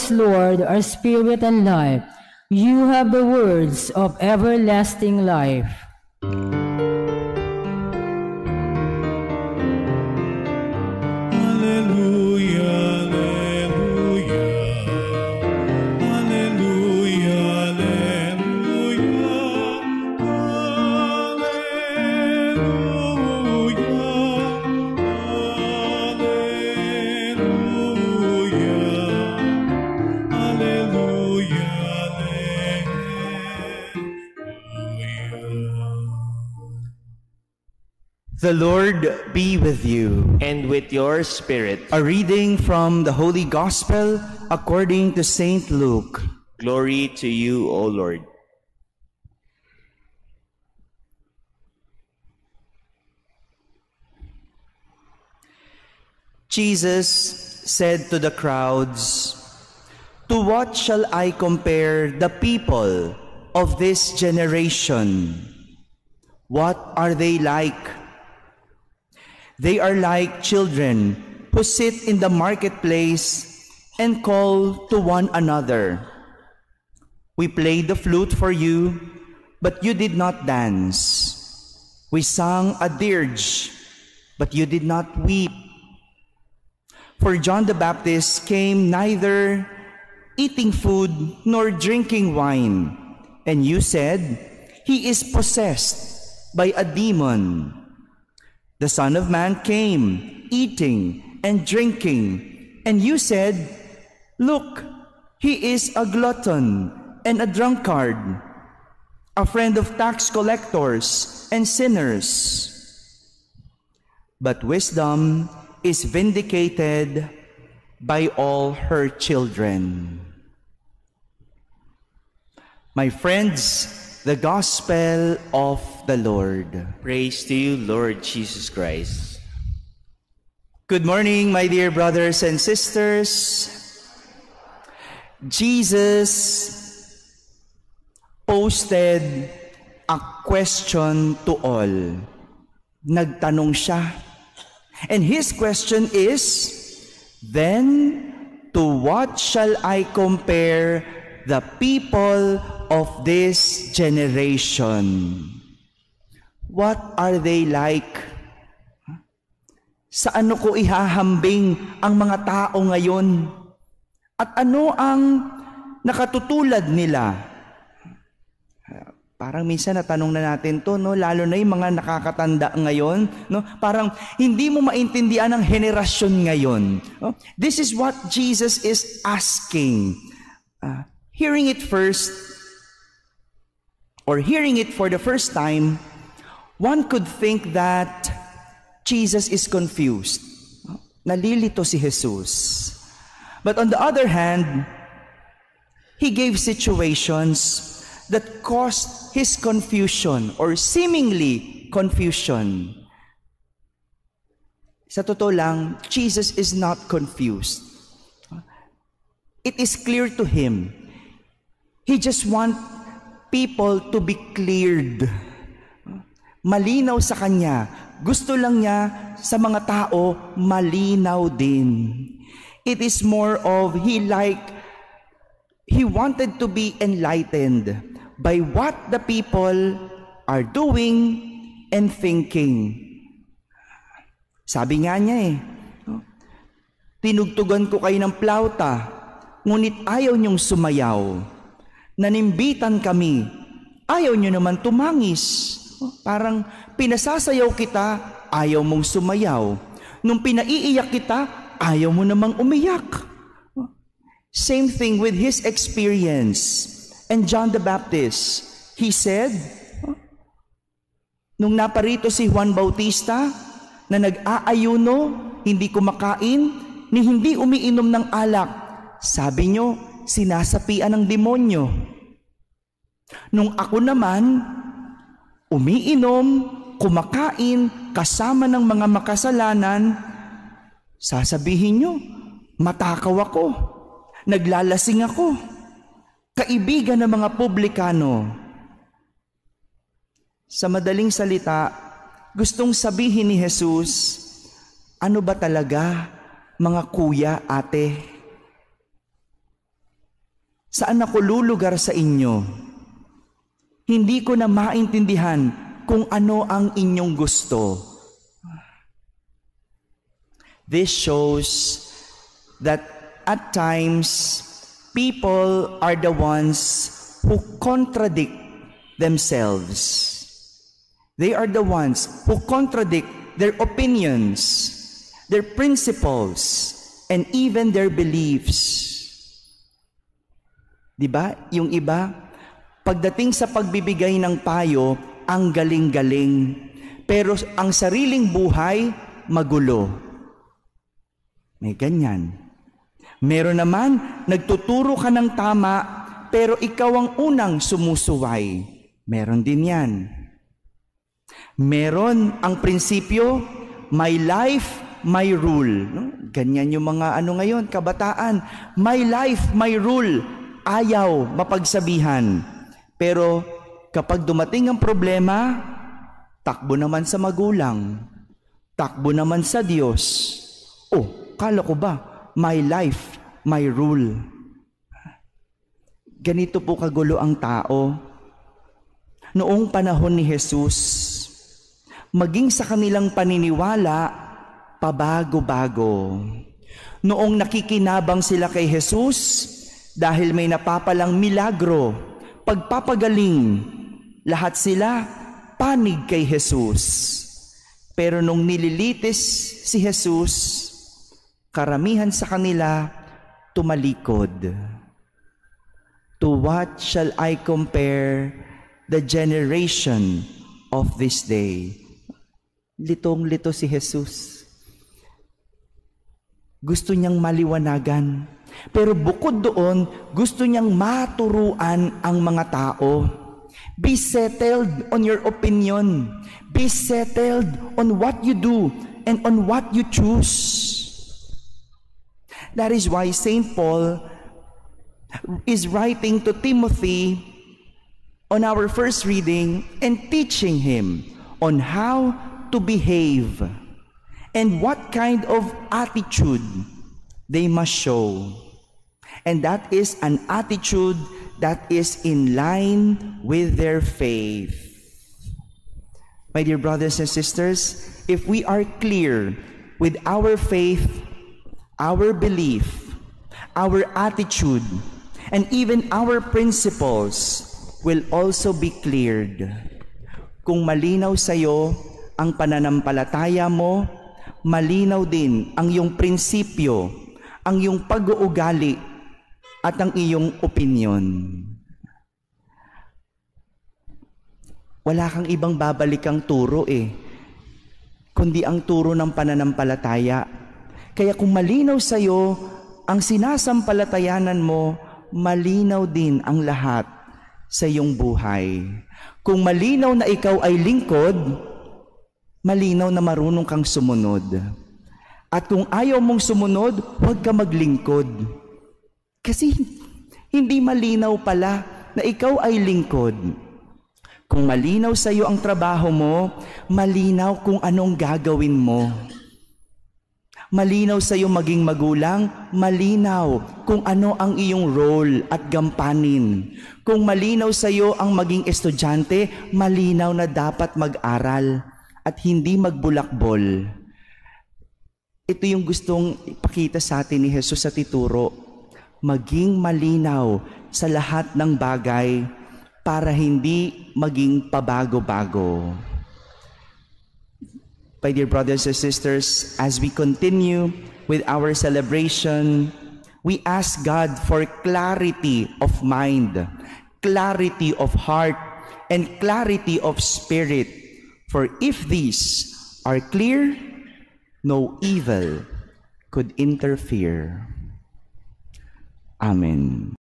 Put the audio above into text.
yours, Lord, are spirit and life. You have the words of everlasting life. The Lord be with you. And with your spirit. A reading from the Holy Gospel according to Saint Luke. Glory to you, O Lord. Jesus said to the crowds, "To what shall I compare the people of this generation? What are they like? They are like children who sit in the marketplace and call to one another. We played the flute for you, but you did not dance. We sang a dirge, but you did not weep. For John the Baptist came neither eating food nor drinking wine, and you said, 'He is possessed by a demon.' The Son of Man came eating and drinking, and you said, 'Look, he is a glutton and a drunkard, a friend of tax collectors and sinners.' But wisdom is vindicated by all her children." My friends, the Gospel of the Lord. Praise to you, Lord Jesus Christ. Good morning, my dear brothers and sisters. Jesus posted a question to all. Nagtanong siya. And his question is, "Then to what shall I compare the people of this generation? What are they like?" Sa ano ko ihahambing ang mga tao ngayon? At ano ang nakatutulad nila? Parang minsan natanong na natin to, no? Lalo na yung mga nakakatanda ngayon, no? Parang hindi mo maintindihan ang henerasyon ngayon. No? This is what Jesus is asking. Hearing it first, or hearing it for the first time, one could think that Jesus is confused. Nalilito si Jesus. But on the other hand, he gave situations that caused his confusion or seemingly confusion. Sa totoo lang, Jesus is not confused. It is clear to him. He just wants people to be cleared. Malinaw sa kanya. Gusto lang niya sa mga tao, malinaw din. It is more of he wanted to be enlightened by what the people are doing and thinking. Sabi nga niya "Tinugtugan ko kayo ng plauta, ngunit ayaw niyong sumayaw. Nanimbitan kami, ayaw niyo naman tumangis. Parang pinasasayaw kita, ayaw mong sumayaw. Nung pinaiiyak kita, ayaw mo namang umiyak." Same thing with his experience. And John the Baptist, he said, nung naparito si Juan Bautista, na nag-aayuno, hindi kumakain, ni hindi umiinom ng alak, sabi nyo, sinasapian ng demonyo. Nung ako naman, umiinom, kumakain, kasama ng mga makasalanan, sasabihin nyo, matakaw ako, naglalasing ako, kaibigan ng mga publikano. Sa madaling salita, gustong sabihin ni Jesus, ano ba talaga mga kuya, ate? Saan ako lulugar sa inyo? Hindi ko na maintindihan kung ano ang inyong gusto. This shows that at times, people are the ones who contradict themselves. They are the ones who contradict their opinions, their principles, and even their beliefs. Diba? Yung iba, pagdating sa pagbibigay ng payo, ang galing-galing. Pero ang sariling buhay, magulo. May ganyan. Meron naman, nagtuturo ka ng tama, pero ikaw ang unang sumusuway. Meron din yan. Meron ang prinsipyo, my life, my rule. No? Ganyan yung mga ngayon, kabataan. My life, my rule. Ayaw mapagsabihan. Pero kapag dumating ang problema, takbo naman sa magulang. Takbo naman sa Diyos. Oh, kala ko ba? My life, my rule. Ganito po kagulo ang tao. Noong panahon ni Jesus, maging sa kanilang paniniwala, pabago-bago. Noong nakikinabang sila kay Jesus, dahil may napapalang milagro, pagpapagaling, lahat sila panig kay Jesus. Pero nung nililitis si Jesus, karamihan sa kanila tumalikod. To what shall I compare the generation of this day? Litong-lito si Jesus. Gusto niyang maliwanagan. Pero bukod doon, gusto niyang maturuan ang mga tao. Be settled on your opinion. Be settled on what you do and on what you choose. That is why St. Paul is writing to Timothy on our first reading and teaching him on how to behave and what kind of attitude they must show. And that is an attitude that is in line with their faith. My dear brothers and sisters, if we are clear with our faith, our belief, our attitude, and even our principles will also be cleared. Kung malinaw sa iyo ang pananampalataya mo, malinaw din ang iyong prinsipyo, ang iyong pag-uugali, at ang iyong opinion. Wala kang ibang babalikang turo kundi ang turo ng pananampalataya. Kaya kung malinaw sa iyo ang sinasampalatayanan mo, malinaw din ang lahat sa iyong buhay. Kung malinaw na ikaw ay lingkod, malinaw na marunong kang sumunod. At kung ayaw mong sumunod, huwag ka maglingkod. Kasi hindi malinaw pala na ikaw ay lingkod. Kung malinaw sa iyo ang trabaho mo, malinaw kung anong gagawin mo. Malinaw sa iyo maging magulang, malinaw kung ano ang iyong role at gampanin. Kung malinaw sa iyo ang maging estudyante, malinaw na dapat mag-aral at hindi magbulakbol. Ito yung gustong ipakita sa atin ni Jesus sa ituro. Maging malinaw sa lahat ng bagay para hindi maging pabago-bago. My dear brothers and sisters, as we continue with our celebration, we ask God for clarity of mind, clarity of heart, and clarity of spirit. For if these are clear, no evil could interfere. Amen.